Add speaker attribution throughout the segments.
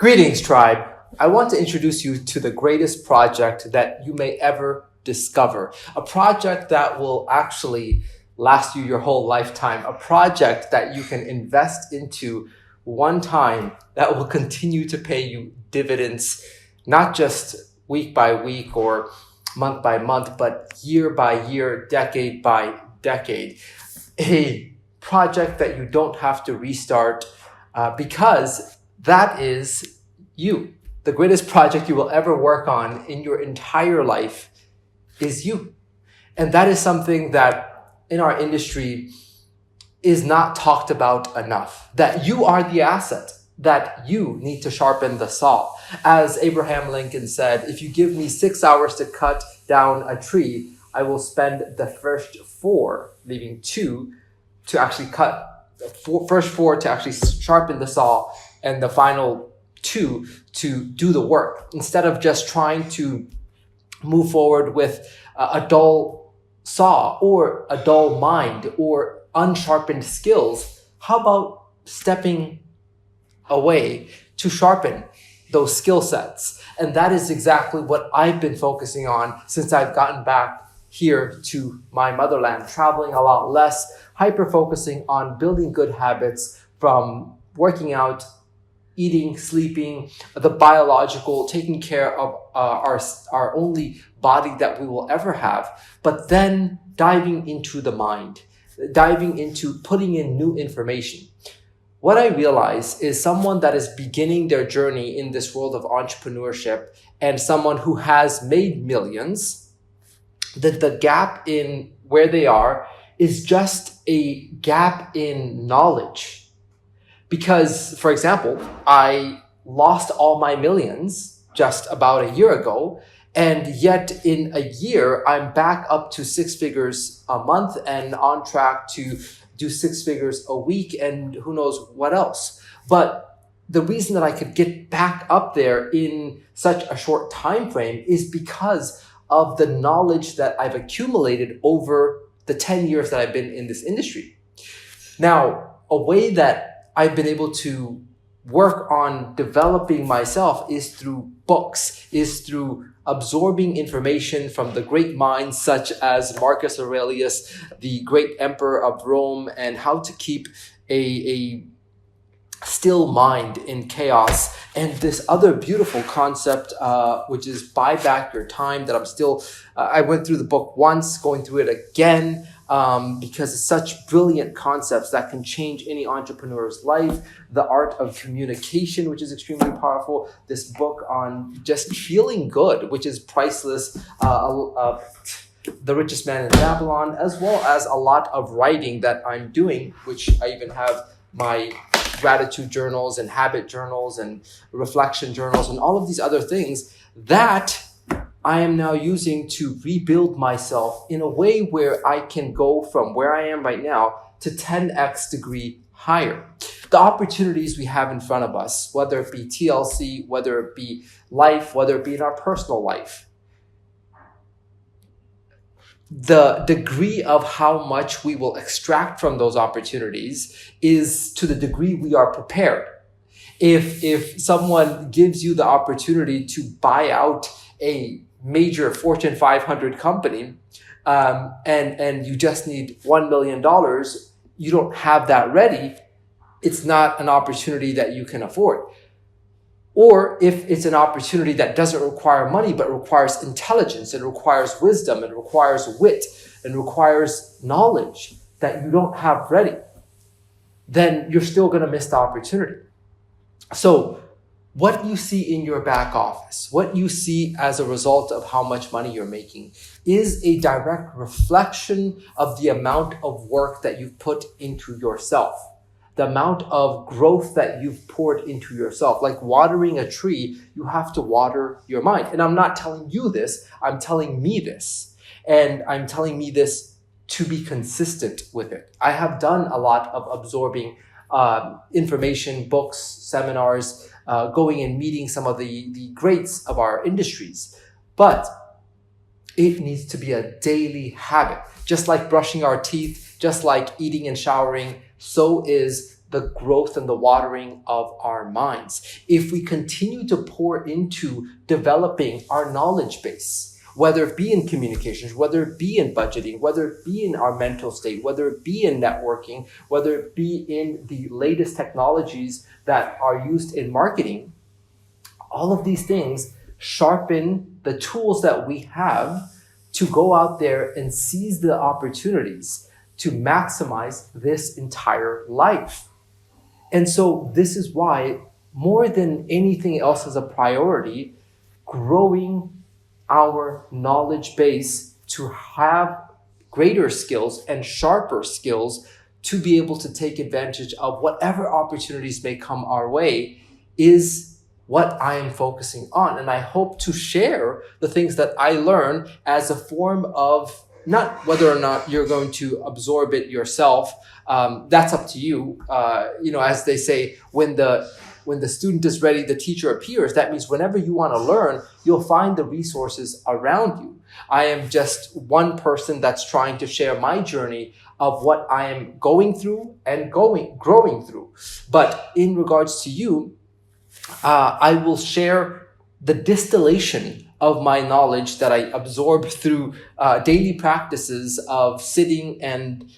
Speaker 1: Greetings, tribe. I want to introduce you to the greatest project that you may ever discover. A project that will actually last you your whole lifetime. A project that you can invest into one time that will continue to pay you dividends, not just week by week or month by month, but year by year, decade by decade. A project that you don't have to restart because that is you. The greatest project you will ever work on in your entire life is you. And that is something that in our industry is not talked about enough. That you are the asset, that you need to sharpen the saw. As Abraham Lincoln said, if you give me 6 hours to cut down a tree, I will spend the first 4, leaving 2 to actually cut, first 4 to actually sharpen the saw, and the final 2 to do the work. Instead of just trying to move forward with a dull saw or a dull mind or unsharpened skills, how about stepping away to sharpen those skill sets? And that is exactly what I've been focusing on since I've gotten back here to my motherland, traveling a lot less, hyper-focusing on building good habits from working out, eating, sleeping, the biological, taking care of our only body that we will ever have, but then diving into the mind, diving into putting in new information. What I realize is someone that is beginning their journey in this world of entrepreneurship and someone who has made millions, that the gap in where they are is just a gap in knowledge. Because, for example, I lost all my millions just about a year ago, and yet in a year, I'm back up to 6 figures a month and on track to do 6 figures a week and who knows what else. But the reason that I could get back up there in such a short time frame is because of the knowledge that I've accumulated over the 10 years that I've been in this industry. Now, a way that I've been able to work on developing myself is through books, is through absorbing information from the great minds such as Marcus Aurelius, the great emperor of Rome, and how to keep a still mind in chaos. And this other beautiful concept, which is buy back your time, that I'm still, I went through the book once, going through it again, because it's such brilliant concepts that can change any entrepreneur's life. The art of communication, which is extremely powerful. This book on just feeling good, which is priceless. The Richest Man in Babylon, as well as a lot of writing that I'm doing, which I even have my gratitude journals and habit journals and reflection journals and all of these other things that I am now using to rebuild myself in a way where I can go from where I am right now to 10x degree higher. The opportunities we have in front of us, whether it be TLC, whether it be life, whether it be in our personal life, the degree of how much we will extract from those opportunities is to the degree we are prepared. If someone gives you the opportunity to buy out a major Fortune 500 company, and you just need $1 million, you don't have that ready, it's not an opportunity that you can afford. Or if it's an opportunity that doesn't require money, but requires intelligence, it requires wisdom, it requires wit, and requires knowledge that you don't have ready, then you're still going to miss the opportunity. So what you see in your back office, what you see as a result of how much money you're making, is a direct reflection of the amount of work that you've put into yourself. The amount of growth that you've poured into yourself. Like watering a tree, you have to water your mind. And I'm not telling you this, I'm telling me this. And I'm telling me this to be consistent with it. I have done a lot of absorbing information, books, seminars, going and meeting some of the greats of our industries. But it needs to be a daily habit. Just like brushing our teeth, just like eating and showering, so is the growth and the watering of our minds. If we continue to pour into developing our knowledge base, whether it be in communications, whether it be in budgeting, whether it be in our mental state, whether it be in networking, whether it be in the latest technologies that are used in marketing, all of these things sharpen the tools that we have to go out there and seize the opportunities to maximize this entire life. And so this is why, more than anything else as a priority, growing our knowledge base to have greater skills and sharper skills to be able to take advantage of whatever opportunities may come our way is what I am focusing on. And I hope to share the things that I learn as a form of, not whether or not you're going to absorb it yourself. That's up to you. As they say, when the student is ready, the teacher appears. That means whenever you want to learn, you'll find the resources around you. I am just one person that's trying to share my journey of what I am going through and growing through. But in regards to you, I will share the distillation of my knowledge that I absorb through daily practices of sitting and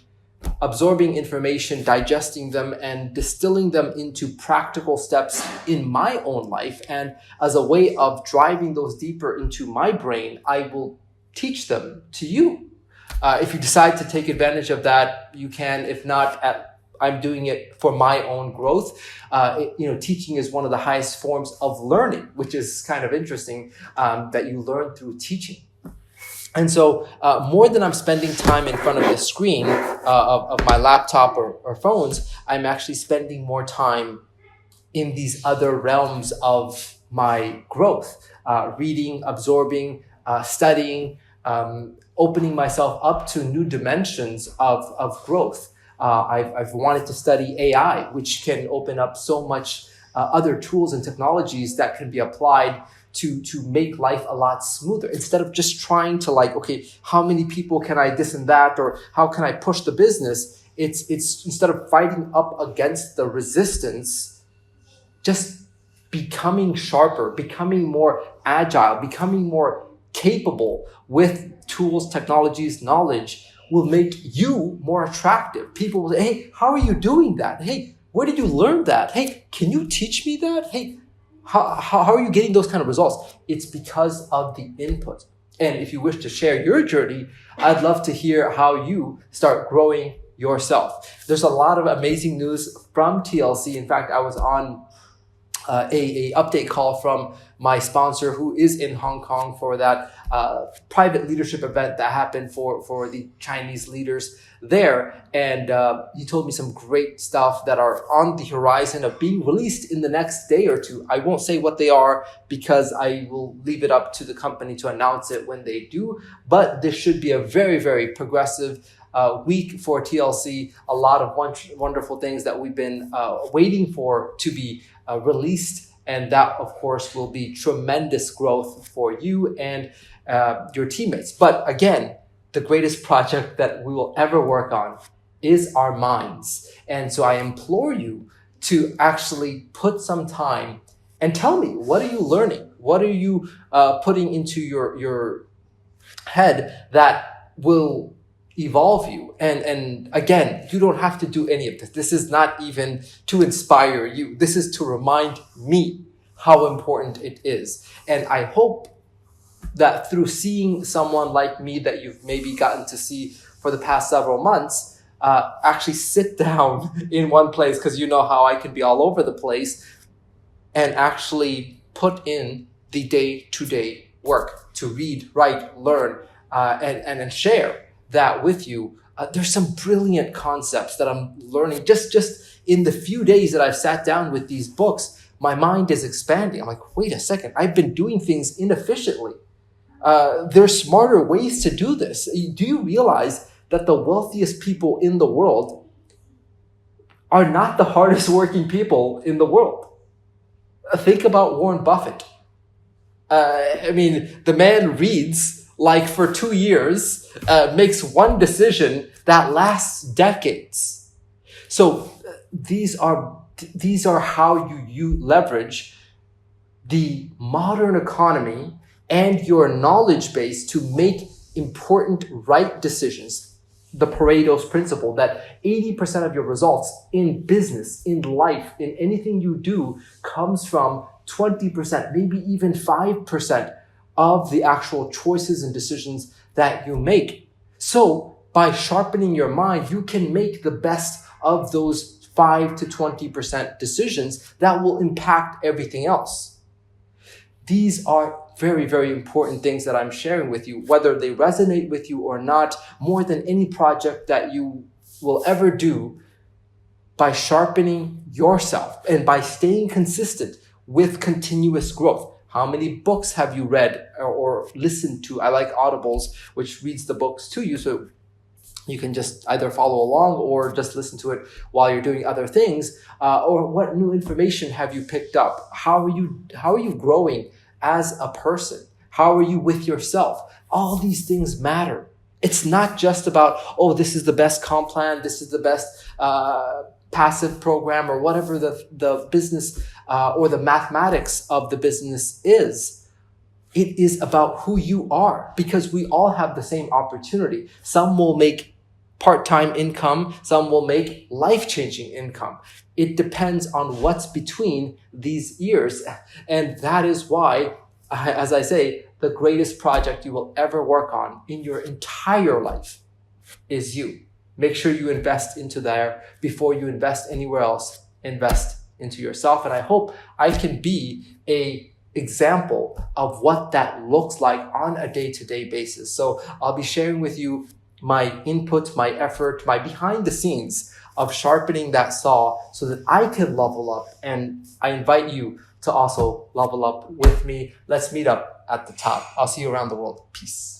Speaker 1: absorbing information, digesting them, and distilling them into practical steps in my own life. And as a way of driving those deeper into my brain, I will teach them to you. If you decide to take advantage of that, you can. If not, I'm doing it for my own growth. Teaching is one of the highest forms of learning, which is kind of interesting, that you learn through teaching. And so more than I'm spending time in front of the screen of my laptop or phones, I'm actually spending more time in these other realms of my growth, reading, absorbing, studying, opening myself up to new dimensions of growth. I've wanted to study AI, which can open up so much other tools and technologies that can be applied to make life a lot smoother. Instead of just trying to how many people can I this and that, or how can I push the business? It's instead of fighting up against the resistance, just becoming sharper, becoming more agile, becoming more capable with tools, technologies, knowledge will make you more attractive. People will say, hey, how are you doing that? Hey, where did you learn that? Hey, can you teach me that? Hey, how are you getting those kind of results? It's because of the input. And if you wish to share your journey, I'd love to hear how you start growing yourself. There's a lot of amazing news from TLC. In fact, I was on a update call from my sponsor, who is in Hong Kong, for that private leadership event that happened for the Chinese leaders there. And he told me some great stuff that are on the horizon of being released in the next day or two. I won't say what they are because I will leave it up to the company to announce it when they do. But this should be a very, very progressive week for TLC. A lot of wonderful things that we've been waiting for to be released. And that, of course, will be tremendous growth for you and your teammates. But again, the greatest project that we will ever work on is our minds. And so I implore you to actually put some time and tell me, what are you learning? What are you putting into your head that will evolve you? And again, you don't have to do any of this. This is not even to inspire you. This is to remind me how important it is. And I hope that through seeing someone like me that you've maybe gotten to see for the past several months, actually sit down in one place, because you know how I can be all over the place, and actually put in the day-to-day work to read, write, learn, and share that with you. There's some brilliant concepts that I'm learning just in the few days that I've sat down with these books. My mind is expanding. I'm like, wait a second, I've been doing things inefficiently. There's smarter ways to do this. Do you realize that the wealthiest people in the world are not the hardest working people in the world? Think about Warren Buffett. The man reads for 2 years, makes one decision that lasts decades. So these are how you leverage the modern economy and your knowledge base to make important right decisions. The Pareto's principle that 80% of your results in business, in life, in anything you do comes from 20%, maybe even 5% of the actual choices and decisions that you make. So by sharpening your mind, you can make the best of those 5 to 20% decisions that will impact everything else. These are very, very important things that I'm sharing with you, whether they resonate with you or not, more than any project that you will ever do. By sharpening yourself and by staying consistent with continuous growth. How many books have you read or listened to? I like Audibles, which reads the books to you, so you can just either follow along or just listen to it while you're doing other things. Or what new information have you picked up? How are you growing as a person? How are you with yourself? All these things matter. It's not just about, oh, this is the best comp plan, this is the best passive program, or whatever the business or the mathematics of the business is. It is about who you are, because we all have the same opportunity. Some will make part-time income, some will make life-changing income. It depends on what's between these ears. And that is why, as I say, the greatest project you will ever work on in your entire life is you. Make sure you invest into there before you invest anywhere else. Invest into yourself. And I hope I can be an example of what that looks like on a day-to-day basis. So I'll be sharing with you my input, my effort, my behind the scenes of sharpening that saw so that I can level up. And I invite you to also level up with me. Let's meet up at the top. I'll see you around the world. Peace.